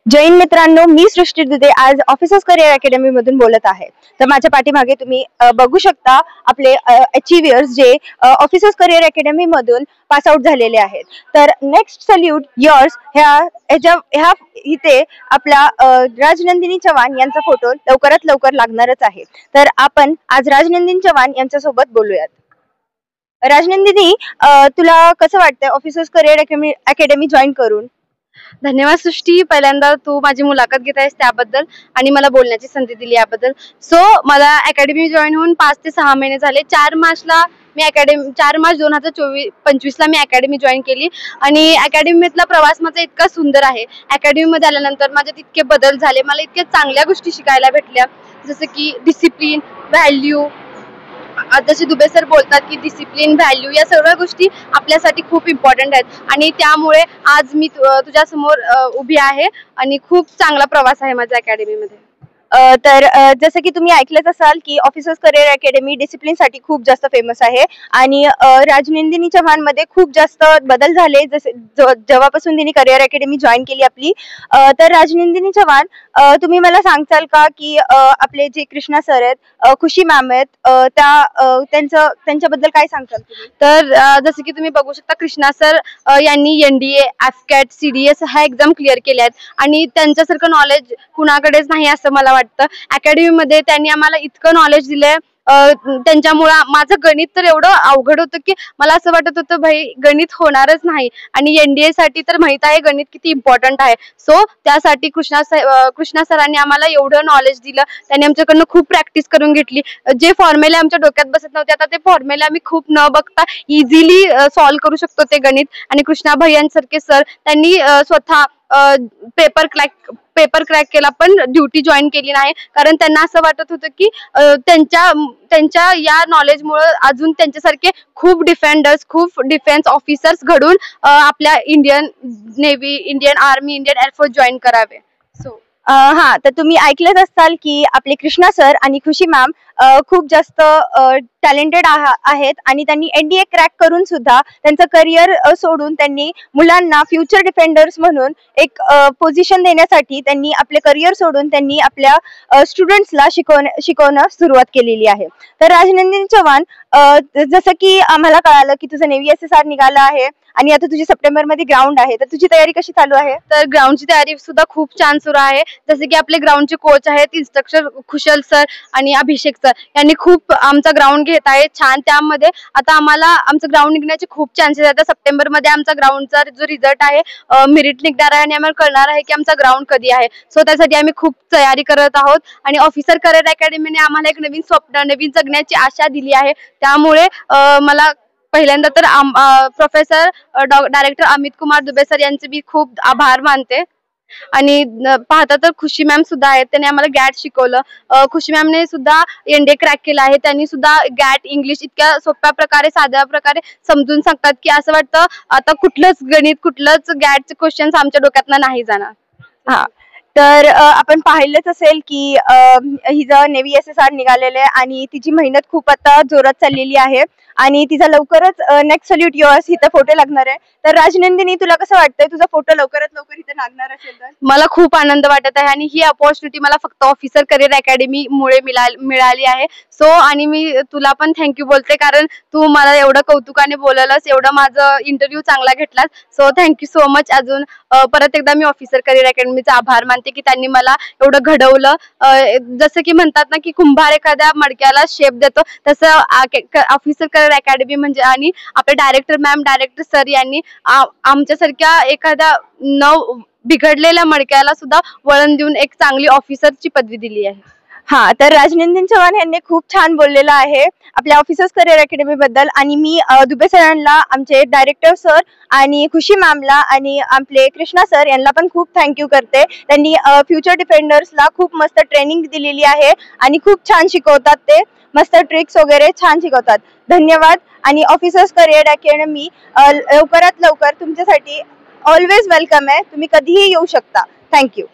जैन मित्रांनो, मी सृष्टी दुधे आज ऑफिसर्स करिअर अकॅडमी मधून बोलत आहे। तर माझ्या पाठीमागे तुम्ही बघू शकता आपले अचिव्हर्स जे ऑफिसर्स करिअर अकॅडमी मधून पास आउट झालेले आहेत। तर नेक्स्ट सल्यूट योर्स ह्या इथे आपला राजनंदिनी चव्हाण यांचा फोटो लवकरात लवकर लागणारच आहे। तर आपण आज राजनंदिनी चव्हाण यांच्या सोबत बोलूयात। राजनंदिनी, तुला कसं वाटतंय ऑफिसर्स करिअर अकॅडमी जॉईन करून? धन्यवाद सृष्टी, पहिल्यांदा तू माझी मुलाखत घेत आहेस त्याबद्दल आणि मला बोलण्याची संधी दिली याबद्दल। सो मला अकॅडमी जॉईन होऊन 5 ते 6 महिने झाले। 4 मार्च 2025 ला मी अकॅडमी जॉईन केली आणि अकॅडमीतला प्रवास माझा इतका सुंदर आहे। अकॅडमी मध्ये आल्यानंतर माझ्यात इतके बदल झाले, मला इतक्या चांगल्या गोष्टी शिकायला भेटल्या, जसं की डिसिप्लिन, व्हॅल्यू। जसे दुबे सर बोलतात की डिसिप्लिन, व्हॅल्यू या सर्व गोष्टी आपल्यासाठी खूप इम्पॉर्टंट आहेत आणि त्यामुळे आज मी तुझ्या समोर उभी आहे आणि खूप चांगला प्रवास आहे माझ्या अकॅडमी मध्ये। तर जसं की तुम्ही ऐकलंच असाल की ऑफिसर्स करिअर अकॅडमी डिसिप्लिन साठी खूप जास्त फेमस आहे आणि राजनंदिनी चव्हाण मध्ये खूप जास्त बदल झाले जसे जेव्हापासून तिने करिअर अकॅडमी जॉईन केली आपली। तर राजनंदिनी चव्हाण, तुम्ही मला सांगताल का की आपले जे कृष्णा सर आहेत, खुशी मॅम आहेत, त्यांच्याबद्दल काय सांगताल तुम्ही? तर जसं की तुम्ही बघू शकता, कृष्णा सर यांनी NDA, AFCAT, CDS ह्या एक्झाम क्लिअर केल्या आहेत आणि त्यांच्यासारखं नॉलेज कुणाकडेच नाही असं मला वाटतं। अकॅडमी मध्ये त्यांनी आम्हाला इतकं नॉलेज दिलंय, त्यांच्यामुळे माझं गणित तर एवढं अवघड होतं की मला असं वाटत होतं भाई गणित होणारच नाही आणि NDA साठी तर माहित आहे गणित किती इम्पॉर्टंट आहे। सो त्यासाठी कृष्णा सरांनी आम्हाला एवढं नॉलेज दिलं, त्यांनी आमच्याकडनं खूप प्रॅक्टिस करून घेतली। जे फॉर्म्युले आमच्या डोक्यात बसत नव्हते, आता ते फॉर्म्युले आम्ही खूप न बघता इझिली सॉल्व्ह करू शकतो ते गणित। आणि कृष्णा भैयांसारखे सर त्यांनी स्वतः पेपर क्रॅक केला पण ड्युटी जॉईन केली नाही, कारण त्यांना असं वाटत होतं की त्यांच्या या नॉलेजमुळे अजून त्यांच्यासारखे खूप डिफेन्स ऑफिसर्स घडून आपल्या Indian navy, Indian army, Indian air force join करावे। सो हा, तर तुम्ही ऐकलंच असाल की आपले कृष्णा सर आणि खुशी मॅम खूप जास्त टॅलेंटेड आहेत आणि त्यांनी NDA क्रॅक करून सुद्धा त्यांचं करिअर सोडून त्यांनी मुलांना फ्युचर डिफेंडर्स म्हणून एक पोझिशन देण्यासाठी त्यांनी आपले करिअर सोडून त्यांनी आपल्या स्टुडंट्सला शिकवणं सुरुवात केलेली आहे। तर राजनंदिनी चव्हाण, जसं की आम्हाला कळालं की तुझं नेव्ही SSR निघालं आहे आणि आता तुझी सप्टेंबर मध्ये ग्राउंड आहे, तर तुझी तयारी कशी चालू आहे? तर ग्राउंडची तयारी सुद्धा खूप छान सुरू आहे। जसे की आपले ग्राउंडचे कोच आहेत इन्स्ट्रक्टर खुशल सर आणि अभिषेक सर, यांनी खूप आमचा ग्राउंड घेत आहे छान। त्यामध्ये आता आम्हाला आमचं ग्राउंड निघण्याचे खूप चान्सेस आहेत। सप्टेंबर मध्ये आमचा ग्राउंडचा जो रिझल्ट आहे, मेरिट निघणार आहे आणि आम्हाला कळणार आहे की आमचा ग्राउंड कधी आहे। सो त्यासाठी आम्ही खूप तयारी करत आहोत आणि ऑफिसर करिअर अकॅडमीने आम्हाला एक नवीन स्वप्न, नवीन जगण्याची आशा दिली आहे। त्यामुळे मला पहिल्यांदा तर professor director Amit Kumar Dubey sir यांचे मी खूप आभार मानते। आणि पाहता तर खुशी मॅम सुद्धा आहेत, त्यांनी आम्हाला गॅट शिकवलं। खुशी मॅमने सुद्धा NDA क्रॅक केला आहे, त्यांनी सुद्धा गॅट इंग्लिश इतक्या सोप्या प्रकारे, साध्या प्रकारे समजून सांगतात की असं वाटतं आता कुठलंच गणित, कुठलंच गॅटचे क्वेश्चन्स आमच्या डोक्यातनं नाही जाणार। हा, तर आपण पाहिलंच असेल की हिचं नेव्ही SSR निघालेलं आहे आणि तिची मेहनत खूप आता जोरात चाललेली आहे आणि तिचा लवकरच नेक्स्ट सल्यूट युअर्स इथं फोटो लागणार आहे। तर राजनंदिनी, तुला कसं वाटतंय तुझा फोटो लवकरात लवकर इथं लागणार असेल तर? मला खूप आनंद वाटत आहे आणि ही अपॉर्च्युनिटी मला फक्त ऑफिसर करिअर अकॅडमी मुळे मिळाली आहे। सो आणि मी तुला पण थँक्यू बोलते, कारण तू मला एवढं कौतुकाने बोललास, एवढं माझं इंटरव्ह्यू चांगला घेतलास। So thank you so much. अजून परत एकदा मी ऑफिसर करिअर अकॅडमीचा आभार मानते की त्यांनी मला एवढं घडवलं। जसं की म्हणतात ना की कुंभार एखाद्या मडक्याला शेप देतो, तसं ऑफिसर करिअर अकॅडमी म्हणजे आणि आपले डायरेक्टर सर यांनी आमच्यासारख्या एखाद्या बिघडलेल्या मडक्याला सुद्धा वळण देऊन एक चांगली ऑफिसरची पदवी दिली आहे। हा, तर राजनंदिनी चव्हाण यांनी खूप छान बोललेलं आहे आपल्या ऑफिसर्स करिअर अकॅडमी बद्दल आणि मी दुबे सरांना, आमचे डायरेक्टर सर आणि खुशी मॅमला आणि आपले कृष्णा सर यांना पण खूप थँक्यू करते। त्यांनी फ्युचर डिफेंडर्सला खूप मस्त ट्रेनिंग दिलेली आहे आणि खूप छान शिकवतात, ते मस्त ट्रिक्स वगैरे छान शिकवतात। धन्यवाद। आणि ऑफिसर्स करिअर अकॅडमी लवकरात लवकर तुमच्यासाठी ऑलवेज वेलकम आहे, तुम्ही कधीही येऊ शकता। थँक्यू।